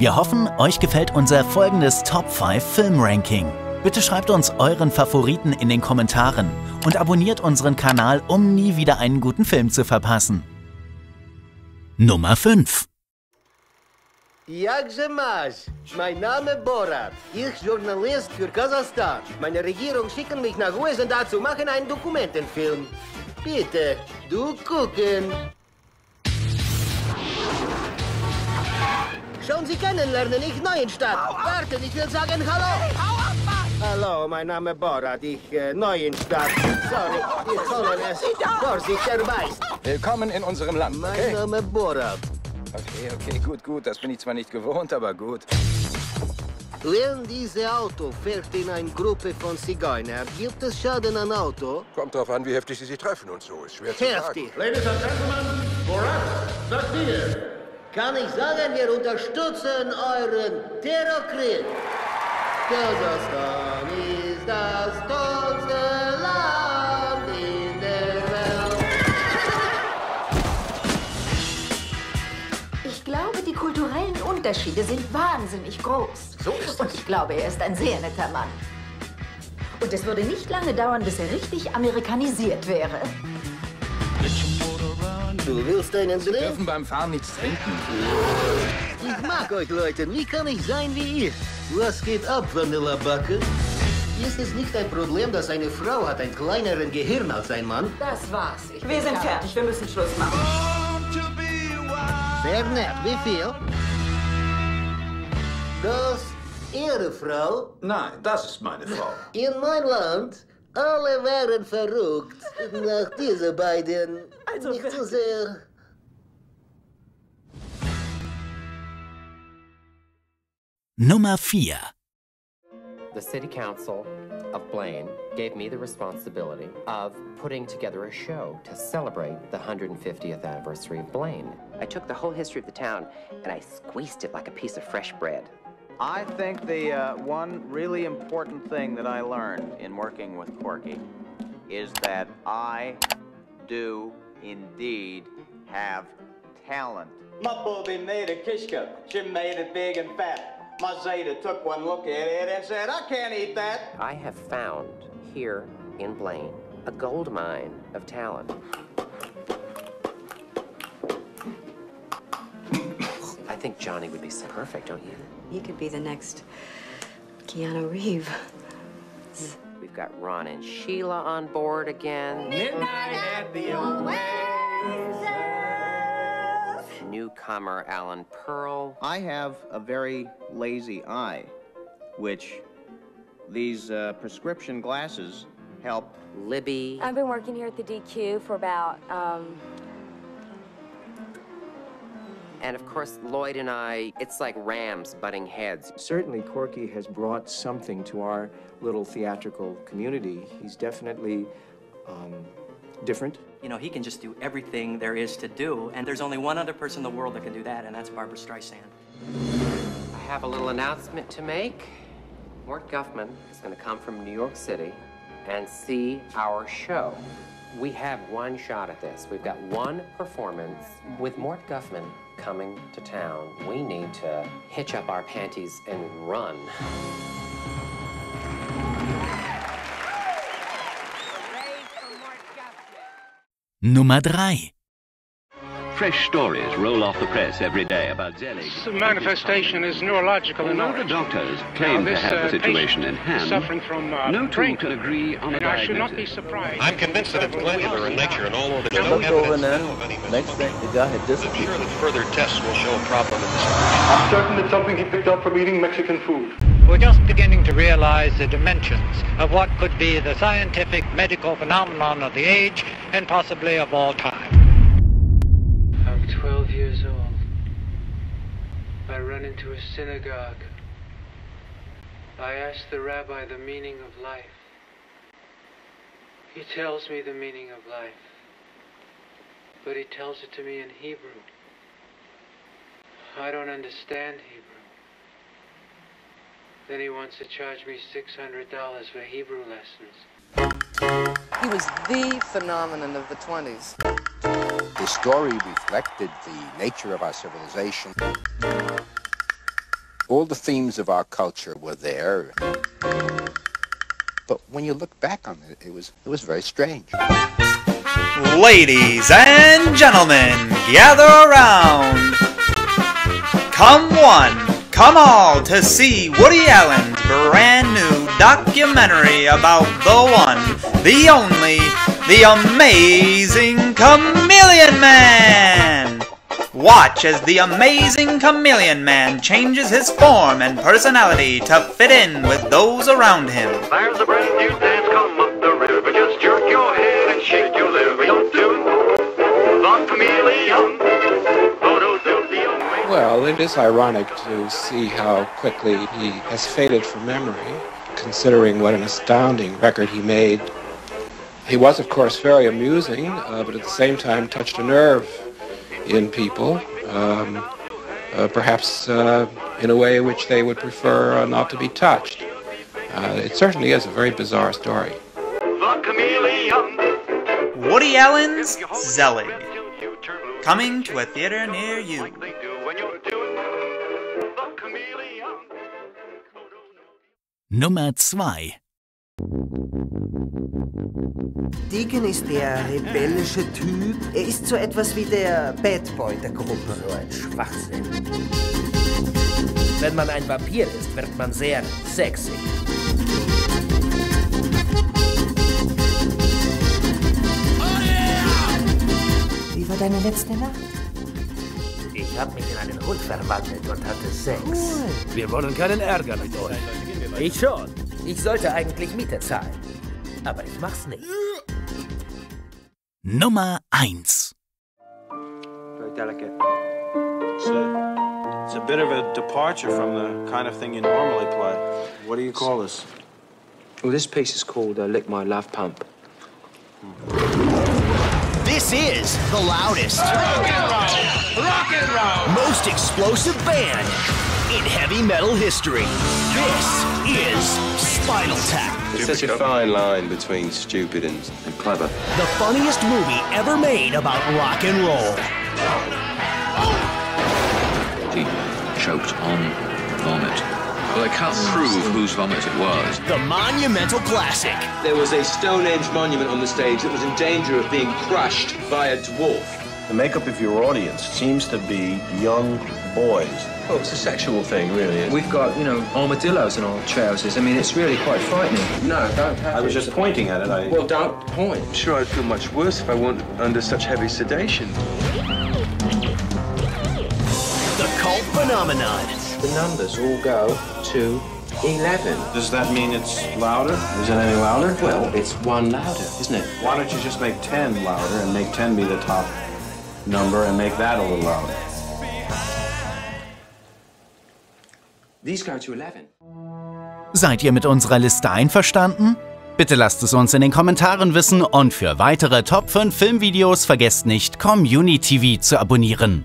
Wir hoffen, euch gefällt unser folgendes Top 5 Film-Ranking. Bitte schreibt uns euren Favoriten in den Kommentaren und abonniert unseren Kanal, um nie wieder einen guten Film zu verpassen. Nummer 5. Jakże masz? Mein Name Borat. Ich Journalist für Kasachstan. Meine Regierung schicken mich nach USA zu machen einen Dokumentenfilm. Bitte, du gucken. Schauen Sie kennenlernen, ich Neuenstadt. Warten, ich will sagen Hallo. Hey, hau ab, Mann! Hallo, mein Name Borat, ich Neuenstadt. Sorry, wir sollen es. Vorsicht, er beißt. Willkommen in unserem Land, okay? Mein Name Borat. Okay, gut. Das bin ich zwar nicht gewohnt, aber gut. Wenn dieses Auto fährt in eine Gruppe von Zigeunern, gibt es Schaden am Auto? Kommt drauf an, wie heftig sie sich treffen und so. Ist schwer zu sagen. Heftig. Ladies and Gentlemen, Borat, sagt ihr. Kann ich sagen, wir unterstützen euren Terrorkrieg. Kasachstan ist das tollste Land in der Welt. Ich glaube, die kulturellen Unterschiede sind wahnsinnig groß. So ist es. Und ich glaube, er ist ein sehr netter Mann. Und es würde nicht lange dauern, bis er richtig amerikanisiert wäre. Du willst einen Sie Drink? dürfen beim Fahren nichts trinken. Ich mag euch, Leute. Wie kann ich sein wie ihr? Was geht ab, Vanillabacke? Ist es nicht ein Problem, dass eine Frau hat ein kleineres Gehirn als ein Mann? Das war's. Wir sind fertig. Wir müssen Schluss machen. Sehr nett. Wie viel? Das Ihre Frau? Nein, das ist meine Frau. In mein Land? Alle wären verrückt nach diesen beiden. Also nicht so sehr. Nummer 4. The City Council of Blaine gave me the responsibility of putting together a show to celebrate the 150th anniversary of Blaine. I took the whole history of the town and I squeezed it like a piece of fresh bread. I think the one really important thing that I learned in working with Corky is that I do indeed have talent. My booby made a kishka. She made it big and fat. My Zeta took one look at it and said, I can't eat that. I have found here in Blaine a gold mine of talent. I think Johnny would be so perfect, don't you? He could be the next Keanu Reeves. We've got Ron and Sheila on board again. Midnight at the Oasis. Newcomer Alan Pearl. I have a very lazy eye, which these prescription glasses help. Libby. I've been working here at the DQ for about, And of course, Lloyd and I, it's like rams butting heads. Certainly, Corky has brought something to our little theatrical community. He's definitely different. You know, he can just do everything there is to do, and there's only one other person in the world that can do that, and that's Barbara Streisand. I have a little announcement to make. Mort Guffman is going to come from New York City and see our show. We have one shot at this. We've got one performance. With Mort Guffman coming to town, we need to hitch up our panties and run. Nummer 3. Fresh stories roll off the press every day about Zelig. The manifestation is neurological in Although the doctors claim to have the situation in hand, suffering from no two can agree on a and I should not diagnosis. be surprised. I'm convinced that it's glandular in nature and all over the no evidence of any next thing the guy had disappeared. I'm sure that further tests will show a problem in this. I'm certain it's something he picked up from eating Mexican food. We're just beginning to realize the dimensions of what could be the scientific medical phenomenon of the age and possibly of all time. I'm 12 years old. I run into a synagogue. I ask the rabbi the meaning of life. He tells me the meaning of life, but he tells it to me in Hebrew. I don't understand Hebrew. Then he wants to charge me $600 for Hebrew lessons. He was the phenomenon of the 20s. The story reflected the nature of our civilization. All the themes of our culture were there. But when you look back on it, it was very strange. Ladies and gentlemen, gather around. Come one, come all to see Woody Allen's brand new documentary about the one, the only, the amazing Chameleon Man. Watch as the amazing Chameleon Man changes his form and personality to fit in with those around him. There's a brand new dance, come up the river, just jerk your head and shake your liver. Don't do the chameleon. Well, it is ironic to see how quickly he has faded from memory, considering what an astounding record he made. He was, of course, very amusing, but at the same time touched a nerve in people, perhaps in a way which they would prefer not to be touched. It certainly is a very bizarre story. Woody Allen's Zelig, coming to a theater near you. Nummer 2. Deacon ist der rebellische Typ. Er ist so etwas wie der Bad Boy der Gruppe. So ein Schwachsinn. Wenn man ein Vampir ist, wird man sehr sexy. Wie war deine letzte Nacht? Ich habe mich in einen Hund verwandelt und hatte Sex. Cool. Wir wollen keinen Ärger mit euch. Ich schon. Ich sollte eigentlich Miete zahlen. Aber ich mach's nicht. Nummer 1. Very delicate. It's a bit of a departure from the kind of thing you normally play. What do you call this? Well, this piece is called Lick My Love Pump. This is the loudest, rock and roll, most explosive band in heavy metal history. This is Spinal Tap. There's such a fine line between stupid and clever. The funniest movie ever made about rock and roll. He choked on vomit. Well, they can't prove whose vomit it was. The monumental classic. There was a Stone Age monument on the stage that was in danger of being crushed by a dwarf. The makeup of your audience seems to be young boys. Oh, it's a sexual thing, really. We've got, armadillos in our trousers. I mean, it's really quite frightening. No, don't touch I was just pointing at it. Well, don't point. I'm sure I'd feel much worse if I weren't under such heavy sedation. The cult phenomenon. The numbers all go to 11. Does that mean it's louder? Is it any louder? Well, it's one louder, isn't it? Why don't you just make 10 louder and make 10 be the top number and make that a little louder? These go to 11. Seid ihr mit unserer Liste einverstanden? Bitte lasst es uns in den Kommentaren wissen und für weitere Top 5 Filmvideos vergesst nicht, communiTV zu abonnieren.